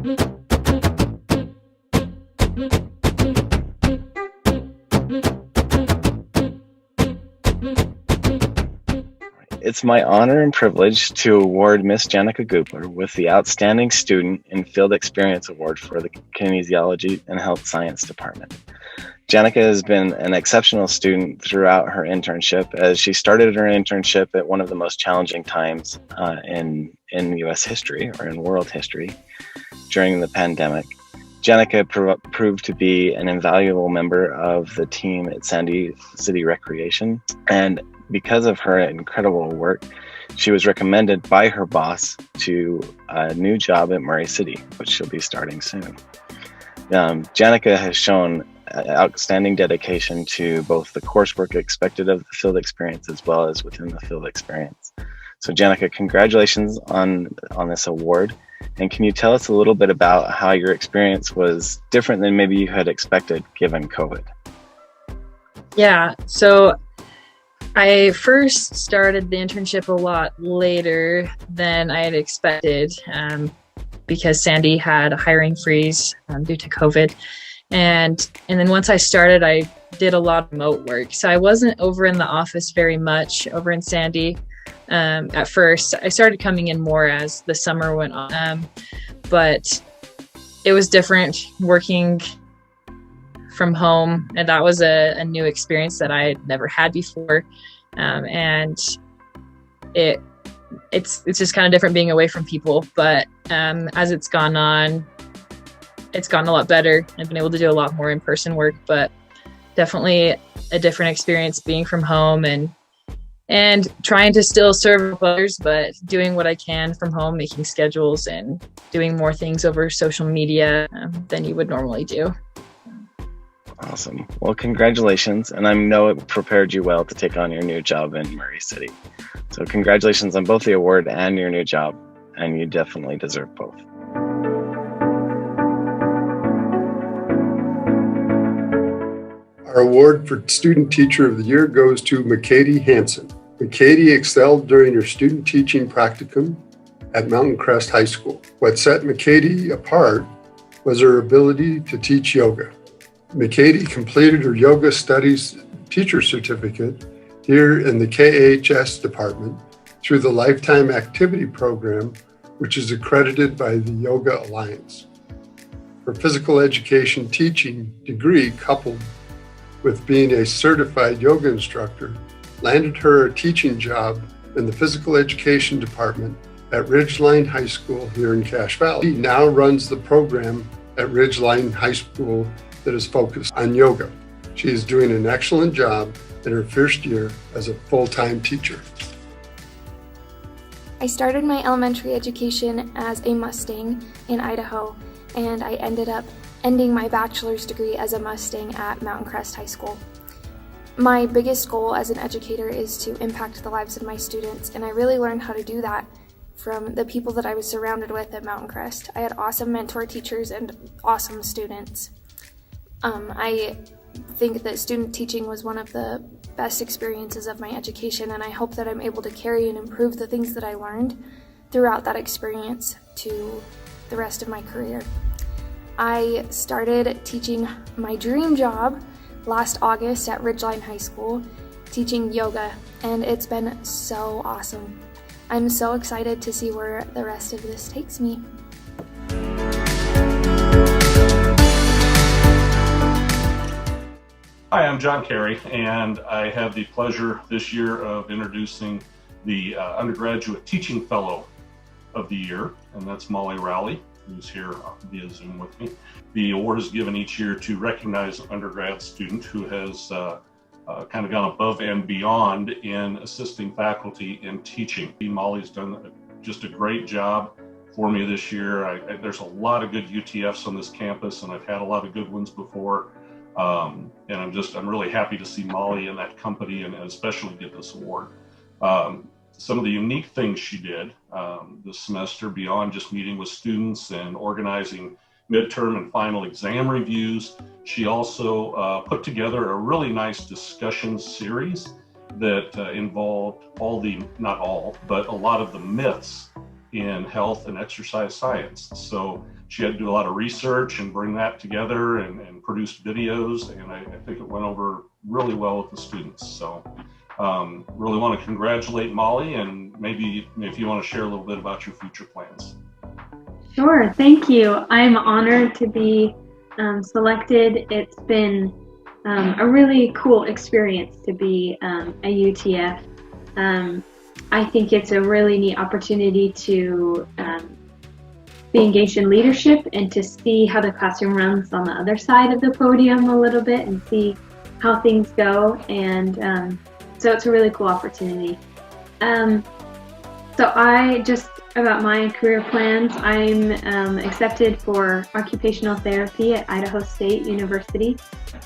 It's my honor and privilege to award Miss Janica Goopler with the Outstanding Student in Field Experience Award for the Kinesiology and Health Science Department. Janica has been an exceptional student throughout her internship, as she started her internship at one of the most challenging times in U.S. history, or in world history, during the pandemic. Janica proved to be an invaluable member of the team at Sandy City Recreation, and because of her incredible work, she was recommended by her boss to a new job at Murray City, which she'll be starting soon. Janica has shown outstanding dedication to both the coursework expected of the field experience as well as within the field experience. So Janica, congratulations on this award. And can you tell us a little bit about how your experience was different than maybe you had expected given COVID? Yeah, so I first started the internship a lot later than I had expected because Sandy had a hiring freeze due to COVID. And then once I started, I did a lot of remote work. So I wasn't over in the office very much over in Sandy at first. I started coming in more as the summer went on. But it was different working from home, and that was a new experience that I had never had before, and it's just kind of different being away from people. But as it's gone on, it's gotten a lot better. I've been able to do a lot more in-person work, but definitely a different experience being from home and trying to still serve others, but doing what I can from home, making schedules and doing more things over social media than you would normally do. Awesome. Well, congratulations. And I know it prepared you well to take on your new job in Murray City. So congratulations on both the award and your new job. And you definitely deserve both. Our award for Student Teacher of the Year goes to McKady Hansen. McKady excelled during her student teaching practicum at Mountain Crest High School. What set McKady apart was her ability to teach yoga. McKady completed her yoga studies teacher certificate here in the KHS department through the Lifetime Activity Program, which is accredited by the Yoga Alliance. Her physical education teaching degree, coupled with being a certified yoga instructor, landed her a teaching job in the physical education department at Ridgeline High School here in Cache Valley. She now runs the program at Ridgeline High School that is focused on yoga. She is doing an excellent job in her first year as a full-time teacher. I started my elementary education as a Mustang in Idaho, and I ended up ending my bachelor's degree as a Mustang at Mountain Crest High School. My biggest goal as an educator is to impact the lives of my students, and I really learned how to do that from the people that I was surrounded with at Mountain Crest. I had awesome mentor teachers and awesome students. I think that student teaching was one of the best experiences of my education, and I hope that I'm able to carry and improve the things that I learned throughout that experience to the rest of my career. I started teaching my dream job last August at Ridgeline High School, teaching yoga, and it's been so awesome. I'm so excited to see where the rest of this takes me. Hi, I'm John Carey, and I have the pleasure this year of introducing the Undergraduate Teaching Fellow of the Year, and that's Molly Rowley, who's here via Zoom with me. The award is given each year to recognize an undergrad student who has kind of gone above and beyond in assisting faculty in teaching. Molly's done just a great job for me this year. There's a lot of good UTFs on this campus, and I've had a lot of good ones before. And I'm really happy to see Molly in that company and especially get this award. Some of the unique things she did this semester, beyond just meeting with students and organizing midterm and final exam reviews, she also put together a really nice discussion series that involved not all, but a lot of the myths in health and exercise science. So she had to do a lot of research and bring that together and produce videos, and I think it went over really well with the students. So really want to congratulate Molly, and maybe if you want to share a little bit about your future plans. Sure, thank you. I'm honored to be selected. It's been a really cool experience to be a UTF. I think it's a really neat opportunity to be engaged in leadership and to see how the classroom runs on the other side of the podium a little bit and see how things go. And so it's a really cool opportunity. So about my career plans, I'm accepted for occupational therapy at Idaho State University.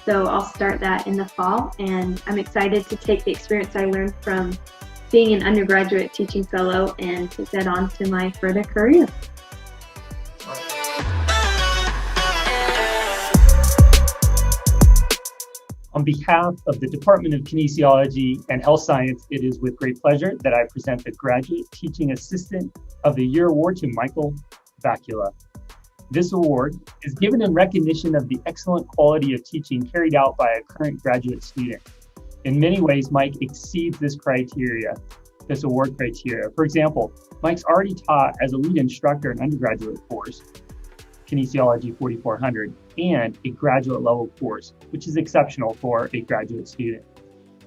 So I'll start that in the fall, and I'm excited to take the experience I learned from being an undergraduate teaching fellow and take that on to my further career. On behalf of the Department of Kinesiology and Health Science, it is with great pleasure that I present the Graduate Teaching Assistant of the Year Award to Michael Vacula. This award is given in recognition of the excellent quality of teaching carried out by a current graduate student. In many ways, Mike exceeds this award criteria. For example, Mike's already taught as a lead instructor in undergraduate course, Kinesiology 4400, and a graduate level course, which is exceptional for a graduate student.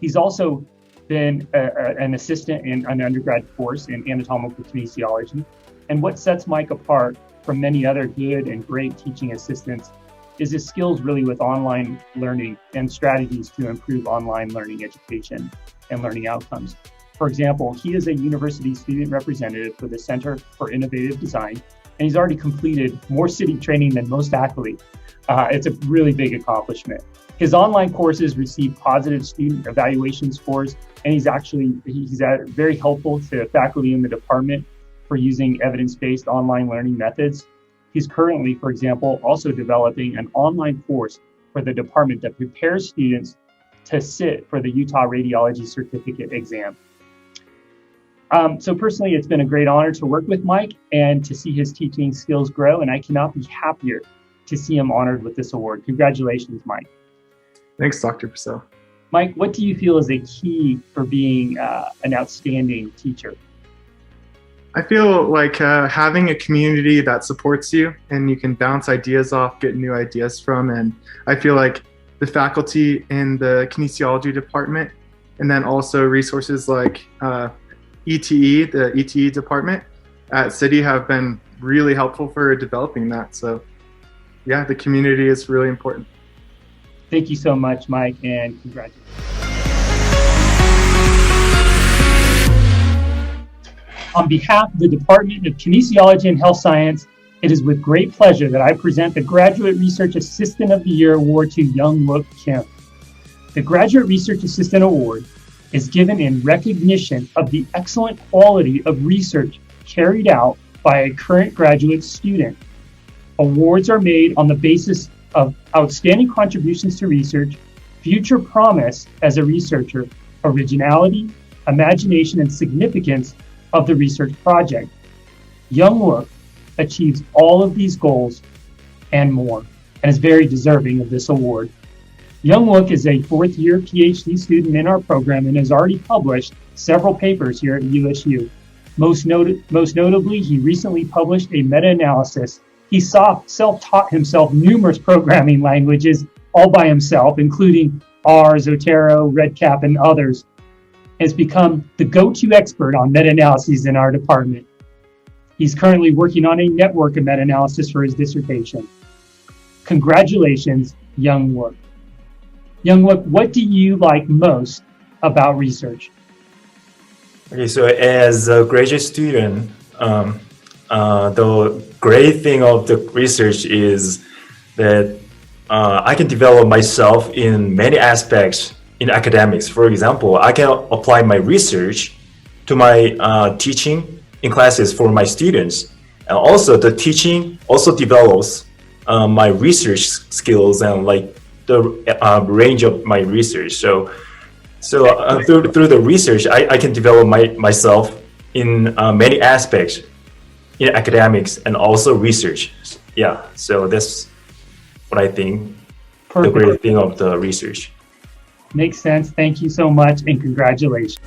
He's also been an assistant in an undergrad course in anatomical kinesiology. And what sets Mike apart from many other good and great teaching assistants is his skills really with online learning and strategies to improve online learning education and learning outcomes. For example, he is a university student representative for the Center for Innovative Design, and he's already completed more city training than most athletes. It's a really big accomplishment. His online courses receive positive student evaluation scores, and he's very helpful to faculty in the department for using evidence-based online learning methods. He's currently, for example, also developing an online course for the department that prepares students to sit for the Utah Radiology Certificate exam. So personally, it's been a great honor to work with Mike and to see his teaching skills grow, and I cannot be happier to see him honored with this award. Congratulations, Mike. Thanks, Dr. Purcell. Mike, what do you feel is a key for being an outstanding teacher? I feel like having a community that supports you and you can bounce ideas off, get new ideas from, and I feel like the faculty in the kinesiology department, and then also resources like ETE, the ETE department at City, have been really helpful for developing that. So yeah, the community is really important. Thank you so much, Mike, and congratulations. On behalf of the Department of Kinesiology and Health Science, it is with great pleasure that I present the Graduate Research Assistant of the Year Award to Young-Wook Kim. The Graduate Research Assistant Award is given in recognition of the excellent quality of research carried out by a current graduate student. Awards are made on the basis of outstanding contributions to research, future promise as a researcher, originality, imagination, and significance of the research project. Young-Wook achieves all of these goals and more, and is very deserving of this award. Young-Wook is a fourth-year PhD student in our program and has already published several papers here at USU. Most notably, he recently published a meta-analysis. He self-taught himself numerous programming languages all by himself, including R, Zotero, REDCap, and others. Has become the go-to expert on meta-analyses in our department. He's currently working on a network of meta-analysis for his dissertation. Congratulations, Young-Wook. Young-Wook, what do you like most about research? Okay, so as a graduate student, the great thing of the research is that I can develop myself in many aspects in academics. For example, I can apply my research to my teaching in classes for my students. And also the teaching also develops my research skills and like the range of my research. So through the research, I can develop myself in many aspects in academics and also research. Yeah, so that's what I think. Perfect. The great thing of the research. Makes sense. Thank you so much and congratulations.